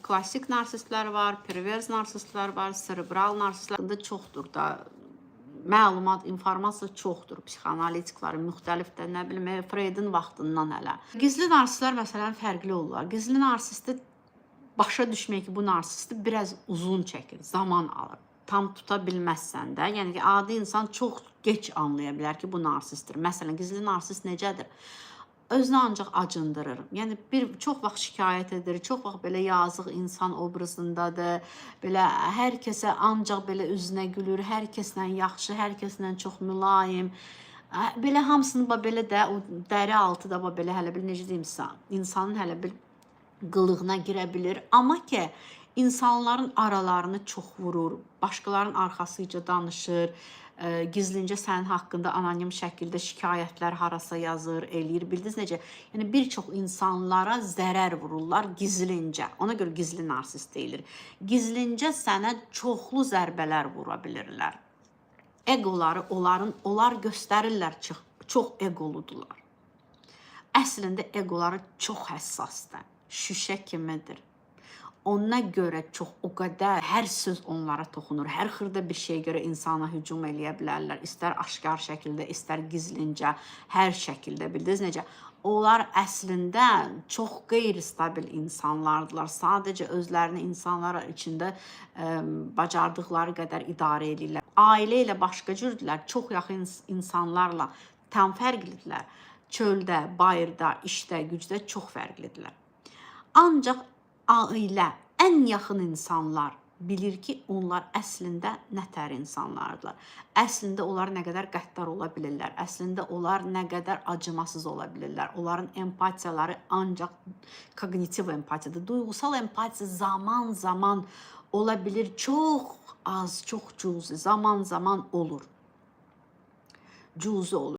Klassik narsistlər var, pervers narsistlər var, serebral narsistlər də çoxdur da. Məlumat, informasiya çoxdur. Psixoanalitiklərin müxtəlif də, nə bilim, Freudun vaxtından hələ. Gizli narsistlər məsələn fərqli olurlar. Gizli narsisti başa düşmək ki, bu narsisti biraz uzun çəkir, zaman alır. Tam tuta bilməzsən də. Yəni ki, adi insan çox geç anlaya bilər ki, bu narsistdir. Məsələn, gizli narsist necədir? Özünü ancaq acındırır. Yəni çox vaxt şikayət edir, çox vaxt belə yazıq insan obrazındadır. Belə hər kəsə ancaq belə üzünə gülür, hər kəslə yaxşı, hər kəslə çox mülayim. Belə hamısını belə də o dəri altı da belə hələ bir necə deyim sizə, insanın hələ bir qılığına girə bilir. Amma ki, insanların aralarını çox vurur, başqalarının arxasıca danışır, gizlincə sənin haqqında anonim şəkildə şikayətlər harasa yazır, eləyir. Bildiniz necə? Yəni, bir çox insanlara zərər vururlar gizlincə. Ona görə gizli narsist deyilir. Gizlincə sənə çoxlu zərbələr vura bilirlər. Egoları, onlar göstərirlər ki, çox egoludular. Əslində egoları çox həssasdır. Şüşə kimidir. Ona görə çox o qədər hər söz onlara toxunur. Hər xırda bir şeyə görə insana hücum eləyə bilərlər. İstər aşkar şəkildə, istər gizlincə, hər şəkildə. Bildiniz necə? Onlar əslində çox qeyri-stabil insanlardılar. Sadəcə özlərini insanlar içində bacardıqları qədər idarə edirlər. Ailə ilə başqa cürdülər. Çox yaxın insanlarla tam fərqlidirlər. Çöldə, bayırda, işdə, gücdə çox fərqlidirlər. Ancaq ailə, ən yaxın insanlar bilir ki, onlar əslində nətər insanlardılar. Əslində onlar nə qədər qəddar ola bilirlər. Əslində onlar nə qədər acımasız ola bilirlər. Onların empatiyaları ancaq kognitiv empatiyadır. Duyğusal empatiya zaman ola bilir. Çox az, çox cüzi, zaman olur. Cüzi olur.